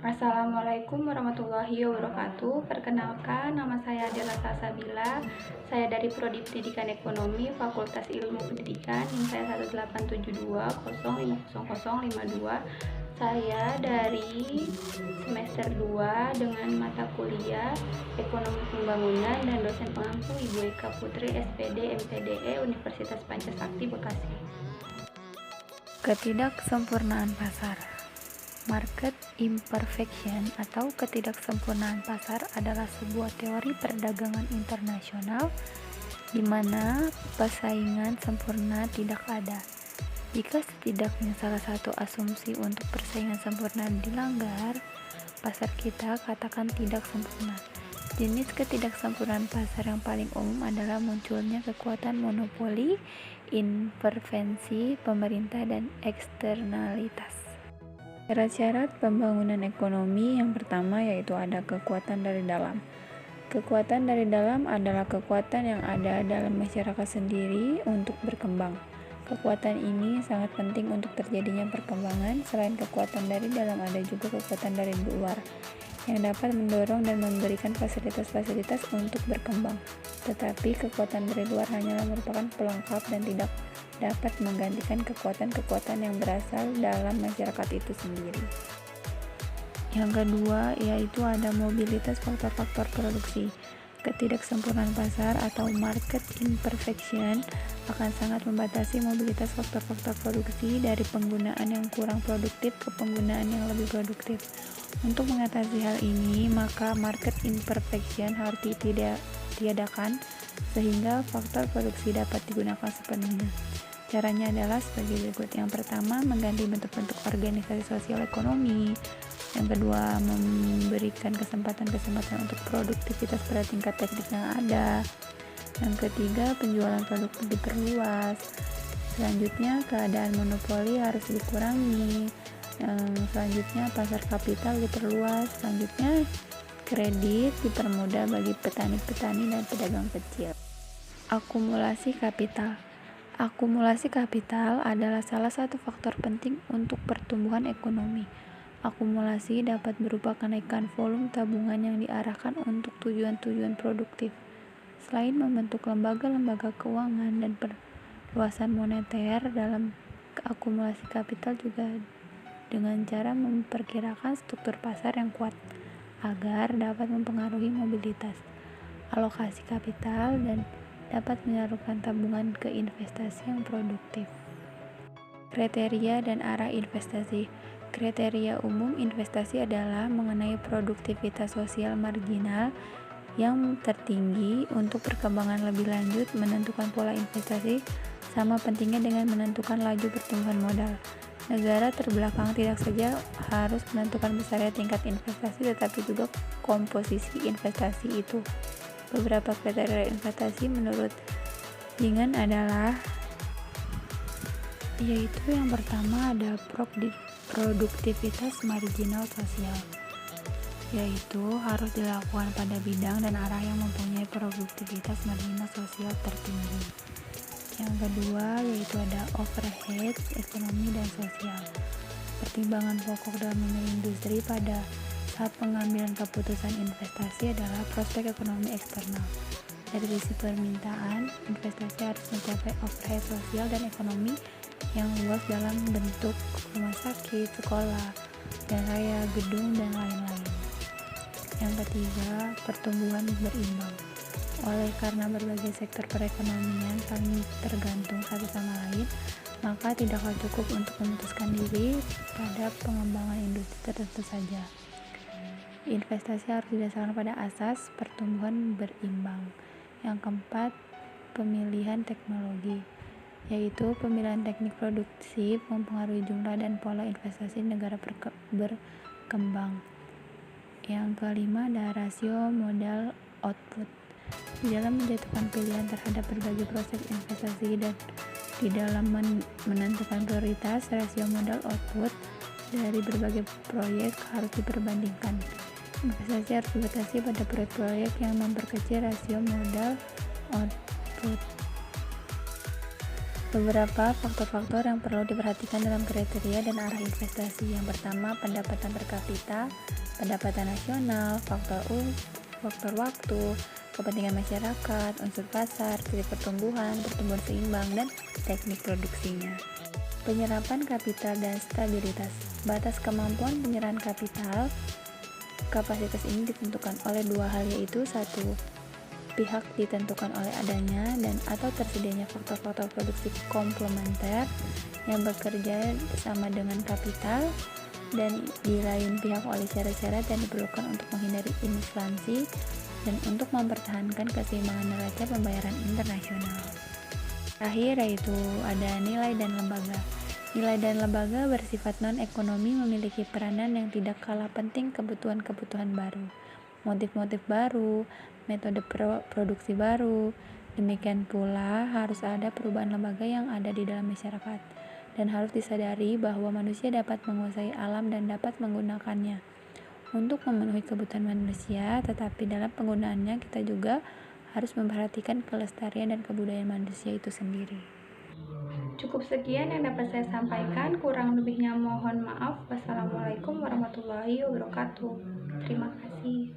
Assalamualaikum warahmatullahi wabarakatuh. Perkenalkan, nama saya Adela Salsabila. Saya dari Prodi Pendidikan Ekonomi Fakultas Ilmu Pendidikan yang saya 18720500052. Saya dari semester 2 dengan mata kuliah Ekonomi Pembangunan dan dosen pengampu Ibu Eka Putri SPD MPDE Universitas Pancasakti Bekasi. Ketidaksempurnaan pasar. Market imperfection atau ketidaksempurnaan pasar adalah sebuah teori perdagangan internasional di mana persaingan sempurna tidak ada. Jika setidaknya salah satu asumsi untuk persaingan sempurna dilanggar, pasar kita katakan tidak sempurna. Jenis ketidaksempurnaan pasar yang paling umum adalah munculnya kekuatan monopoli, intervensi pemerintah, dan eksternalitas. Syarat-syarat pembangunan ekonomi yang pertama yaitu ada kekuatan dari dalam. Kekuatan dari dalam adalah kekuatan yang ada dalam masyarakat sendiri untuk berkembang. Kekuatan ini sangat penting untuk terjadinya perkembangan. Selain kekuatan dari dalam, ada juga kekuatan dari luar yang dapat mendorong dan memberikan fasilitas-fasilitas untuk berkembang. Tetapi kekuatan dari luar hanyalah merupakan pelengkap dan tidak dapat menggantikan kekuatan-kekuatan yang berasal dalam masyarakat itu sendiri. Yang kedua yaitu ada mobilitas faktor-faktor produksi. Ketidaksempurnaan pasar atau market imperfection akan sangat membatasi mobilitas faktor-faktor produksi dari penggunaan yang kurang produktif ke penggunaan yang lebih produktif. Untuk mengatasi hal ini, maka market imperfection harus ditiadakan sehingga faktor produksi dapat digunakan sepenuhnya. Caranya adalah sebagai berikut. Yang pertama, mengganti bentuk-bentuk organisasi sosial ekonomi. Yang kedua, memberikan kesempatan-kesempatan untuk produktivitas pada tingkat teknik yang ada. Yang ketiga, penjualan produk diperluas. Selanjutnya, keadaan monopoli harus dikurangi. Yang selanjutnya, pasar kapital diperluas. Selanjutnya, kredit dipermudah bagi petani-petani dan pedagang kecil. Akumulasi kapital. Akumulasi kapital adalah salah satu faktor penting untuk pertumbuhan ekonomi. Akumulasi dapat berupa kenaikan volume tabungan yang diarahkan untuk tujuan-tujuan produktif. Selain membentuk lembaga-lembaga keuangan dan perluasan moneter dalam akumulasi kapital juga dengan cara memperkirakan struktur pasar yang kuat agar dapat mempengaruhi mobilitas, alokasi kapital, dan dapat menyalurkan tabungan ke investasi yang produktif. Kriteria dan arah investasi. Kriteria umum investasi adalah mengenai produktivitas sosial marginal yang tertinggi. Untuk perkembangan lebih lanjut, menentukan pola investasi sama pentingnya dengan menentukan laju pertumbuhan modal. Negara terbelakang tidak saja harus menentukan besarnya tingkat investasi, tetapi juga komposisi investasi itu. Beberapa kriteria investasi menurut Jingan adalah yaitu yang pertama ada produktivitas marginal sosial, yaitu harus dilakukan pada bidang dan arah yang mempunyai produktivitas marginal sosial tertinggi. Yang kedua yaitu ada overhead ekonomi dan sosial. Pertimbangan pokok dalam memilih industri pada saat pengambilan keputusan investasi adalah prospek ekonomi eksternal. Dari sisi permintaan, investasi harus mencapai overhead sosial dan ekonomi yang luas dalam bentuk rumah sakit, sekolah, dan raya, gedung, dan lain-lain. Yang ketiga, pertumbuhan berimbang. Oleh karena berbagai sektor perekonomian saling tergantung satu sama lain, maka tidaklah cukup untuk memutuskan diri pada pengembangan industri tertentu saja. Investasi harus didasarkan pada asas pertumbuhan berimbang. Yang keempat, pemilihan teknologi, yaitu pemilihan teknik produksi mempengaruhi jumlah dan pola investasi negara berkembang. Yang kelima ada rasio modal output. Di dalam menjatuhkan pilihan terhadap berbagai proses investasi dan di dalam menentukan prioritas, rasio modal output dari berbagai proyek harus diperbandingkan. Investasi harus dibatasi pada proyek-proyek yang memperkecil rasio modal output. Beberapa faktor-faktor yang perlu diperhatikan dalam kriteria dan arah investasi. Yang pertama, pendapatan per kapita, pendapatan nasional, faktor waktu, kepentingan masyarakat, unsur pasar, titik pertumbuhan seimbang, dan teknik produksinya. Penyerapan kapital dan stabilitas. Batas kemampuan penyerahan kapital. Kapasitas ini ditentukan oleh dua hal, yaitu satu, pihak ditentukan oleh adanya dan atau tersedianya faktor-faktor produksi komplementer yang bekerja sama dengan kapital, dan di lain pihak oleh syarat-syarat yang diperlukan untuk menghindari inflasi dan untuk mempertahankan keseimbangan neraca pembayaran internasional. Terakhir yaitu ada nilai dan lembaga. Nilai dan lembaga bersifat non-ekonomi, memiliki peranan yang tidak kalah penting kebutuhan-kebutuhan baru, motif-motif baru, metode produksi baru. Demikian pula harus ada perubahan lembaga yang ada di dalam masyarakat, dan harus disadari bahwa manusia dapat menguasai alam dan dapat menggunakannya untuk memenuhi kebutuhan manusia, tetapi dalam penggunaannya kita juga harus memperhatikan kelestarian dan kebudayaan manusia itu sendiri. Cukup sekian yang dapat saya sampaikan, kurang lebihnya mohon maaf. Wassalamualaikum warahmatullahi wabarakatuh. Terima kasih.